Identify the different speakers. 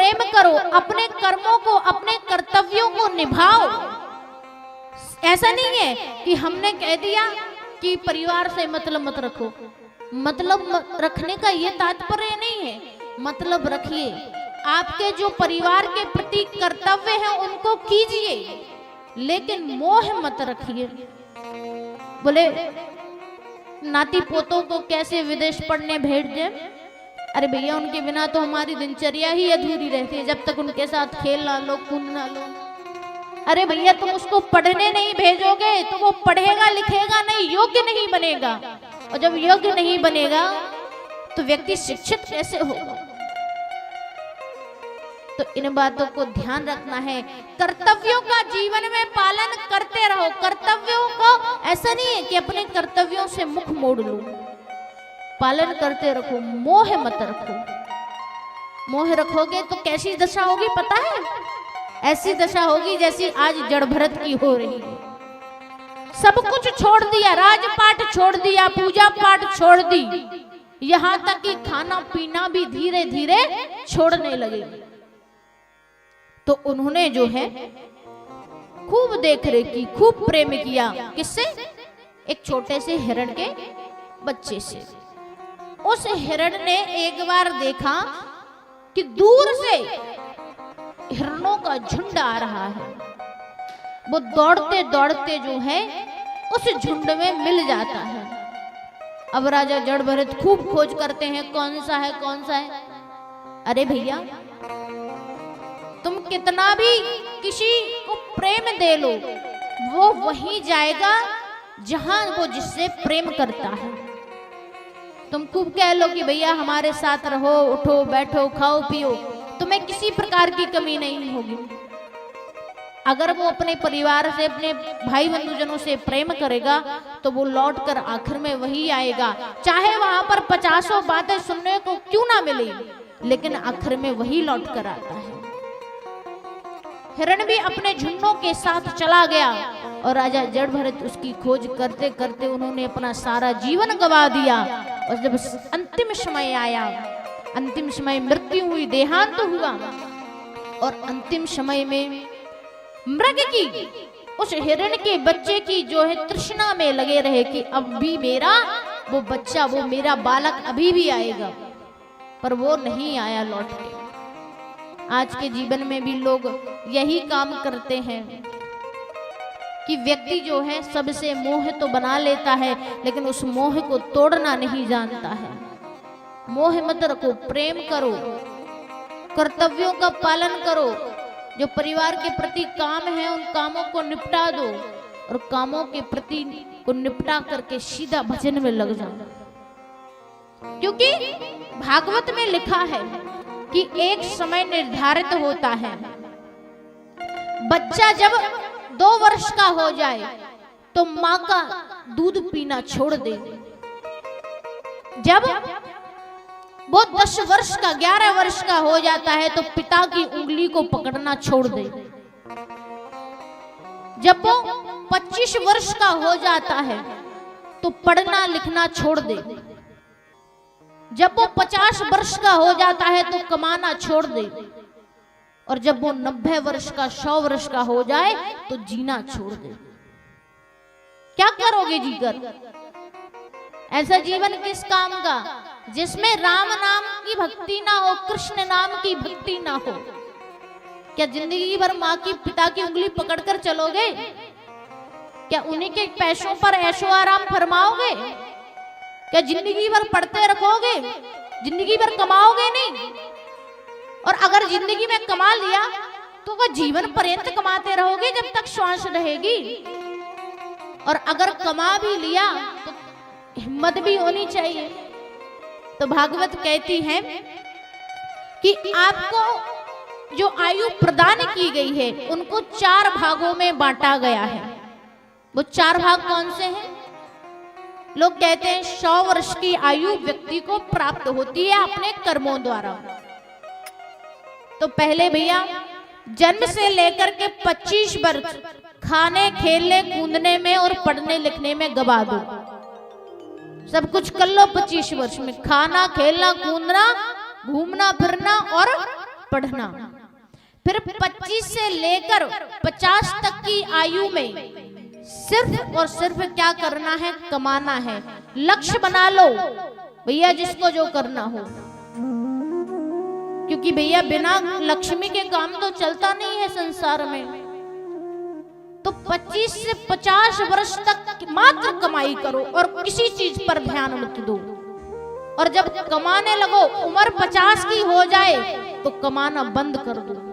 Speaker 1: प्रेम करो, अपने कर्मों को, अपने कर्तव्यों को निभाओ। ऐसा नहीं है कि हमने कह दिया कि परिवार से मतलब मत रखो। मतलब रखने का ये तात्पर्य नहीं है, मतलब रखिए। आपके जो परिवार के प्रति कर्तव्य हैं उनको कीजिए, लेकिन मोह मत रखिए। बोले नाती पोतों को कैसे विदेश पढ़ने भेज दे? अरे भैया उनके बिना तो हमारी दिनचर्या ही अधूरी रहती है, जब तक उनके साथ खेल ना लो, कूद ना लो। अरे भैया तुम उसको पढ़ने नहीं भेजोगे तो वो पढ़ेगा लिखेगा नहीं, योग्य नहीं बनेगा। और जब योग्य नहीं बनेगा तो व्यक्ति शिक्षित कैसे होगा? तो इन बातों को ध्यान रखना है। कर्तव्यों का जीवन में पालन करते रहो। कर्तव्यों को ऐसा नहीं है कि अपने कर्तव्यों से मुख मोड़ लो, पालन करते रखो, मोह मत रखो। मोह रखोगे तो कैसी दशा होगी पता है? ऐसी दशा होगी जैसी आज जड़ भरत की हो रही है। सब कुछ छोड़ दिया, राजपाट छोड़ दिया, पूजा पाठ छोड़ दी, यहां तक कि खाना पीना भी धीरे धीरे छोड़ने लगे। तो उन्होंने जो है खूब देख रेख की, खूब प्रेम किया। किससे? एक छोटे से हिरण के बच्चे से। उस हिरण ने एक बार देखा कि दूर से हिरणों का झुंड आ रहा है। वो दौड़ते दौड़ते जो है उस झुंड में मिल जाता है। अब राजा जड़ भरत खूब खोज करते हैं, कौन सा है कौन सा है। अरे भैया तुम कितना भी किसी को प्रेम दे लो, वो वहीं जाएगा जहां वो जिससे प्रेम करता है। तुम खूब कह लो कि भैया हमारे साथ रहो, उठो बैठो खाओ पियो, तुम्हें किसी प्रकार की कमी नहीं होगी। अगर वो अपने परिवार से, अपने भाई बंधुजनों से प्रेम करेगा तो वो लौट कर आखिर में वही आएगा, चाहे वहां पर 50 बातें सुनने को क्यों ना मिले, लेकिन आखिर में वही लौट कर आता है। हिरण भी अपने झुंडों के साथ चला गया और राजा जड़ भरत उसकी खोज करते करते उन्होंने अपना सारा जीवन गवा दिया। और जब अंतिम समय आया, अंतिम समय मृत्यु हुई, देहांत हुआ, और अंतिम समय में मृग की, उस हिरण के बच्चे की जो है तृष्णा में लगे रहे कि अब भी मेरा वो बच्चा, वो मेरा बालक अभी भी आएगा, पर वो नहीं आया लौट के। आज के जीवन में भी लोग यही काम करते हैं कि व्यक्ति जो है सबसे मोह तो बना लेता है, लेकिन उस मोह को तोड़ना नहीं जानता है। मोह मत रखो, प्रेम करो, कर्तव्यों का पालन करो। जो परिवार के प्रति काम है उन कामों को निपटा दो, और कामों के प्रति को निपटा करके सीधा भजन में लग जाओ। क्योंकि भागवत में लिखा है कि एक समय निर्धारित होता है, बच्चा जब 2 वर्ष का हो जाए तो माँ का दूध पीना छोड़ दे। जब वो 10 वर्ष का, 11 वर्ष का हो जाता है तो पिता की उंगली को पकड़ना छोड़ दे। जब वो 25 वर्ष का हो जाता है तो पढ़ना लिखना छोड़ दे। जब वो 50 वर्ष का हो जाता है तो कमाना छोड़ दे। और जब वो 90 वर्ष का, 100 वर्ष का हो जाए तो जीना छोड़ दे। क्या करोगे जीकर? ऐसा जीवन किस काम का जिसमें राम नाम की भक्ति ना हो, कृष्ण नाम की भक्ति ना हो? क्या जिंदगी भर माँ की, पिता की उंगली पकड़कर चलोगे? क्या उन्हीं के पैसों पर ऐशो आराम फरमाओगे? क्या जिंदगी भर पढ़ते रखोगे? जिंदगी भर कमाओगे नहीं? और अगर जिंदगी में कमा लिया तो वह जीवन पर्यंत कमाते रहोगे जब तक श्वास रहेगी। और अगर कमा भी लिया तो हिम्मत भी होनी चाहिए। तो भागवत कहती है कि आपको जो आयु प्रदान की गई है उनको 4 भागों में बांटा गया है। वो 4 भाग कौन से हैं? लोग कहते हैं 100 वर्ष की आयु व्यक्ति को प्राप्त होती है अपने कर्मों द्वारा। तो पहले भैया जन्म से लेकर के 25 वर्ष खाने, खेलने, कूदने में और पढ़ने लिखने में गवा दो। सब कुछ कर लो 25 वर्ष में, खाना, खेलना, कूदना, घूमना फिरना और पढ़ना। फिर 25 से लेकर 50 तक की आयु में सिर्फ और सिर्फ क्या करना है, कमाना है। लक्ष्य बना लो भैया जिसको जो करना हो, क्योंकि भैया बिना लक्ष्मी के काम तो चलता नहीं है संसार में। तो 25 से 50 वर्ष तक मात्र कमाई करो और किसी चीज पर ध्यान मत दो। और जब कमाने लगो, उम्र 50 की हो जाए तो कमाना बंद कर दो।